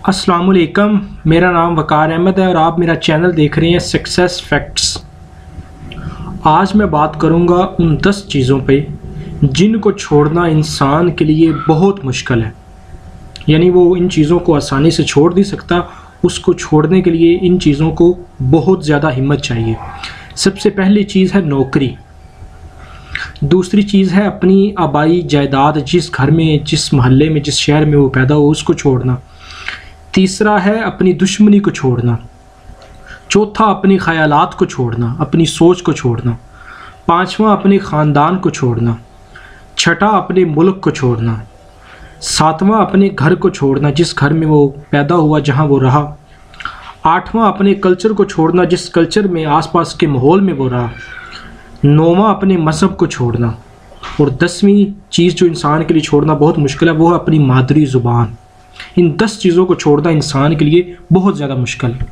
अस्सलामुअलैकुम, मेरा नाम वकार अहमद है और आप मेरा चैनल देख रहे हैं सक्सेस फैक्ट्स। आज मैं बात करूंगा उन 10 चीज़ों पे जिनको छोड़ना इंसान के लिए बहुत मुश्किल है। यानी वो इन चीज़ों को आसानी से छोड़ नहीं सकता, उसको छोड़ने के लिए इन चीज़ों को बहुत ज़्यादा हिम्मत चाहिए। सबसे पहली चीज़ है नौकरी। दूसरी चीज़ है अपनी आबाई जायदाद, जिस घर में, जिस मोहल्ले में, जिस शहर में वो पैदा हो उसको छोड़ना। तीसरा है अपनी दुश्मनी को छोड़ना। चौथा अपनी ख़यालात को छोड़ना, अपनी सोच को छोड़ना। पांचवा अपने ख़ानदान को छोड़ना। छठा अपने मुल्क को छोड़ना। सातवां अपने घर को छोड़ना, जिस घर में वो पैदा हुआ, जहाँ वो रहा। आठवां अपने कल्चर को छोड़ना, जिस कल्चर में, आसपास के माहौल में वो रहा। नौवां अपने मज़हब को छोड़ना। और 10वीं चीज़ जो इंसान के लिए छोड़ना बहुत मुश्किल है, वो है अपनी मादरी ज़ुबान। इन 10 चीज़ों को छोड़ना इंसान के लिए बहुत ज़्यादा मुश्किल है।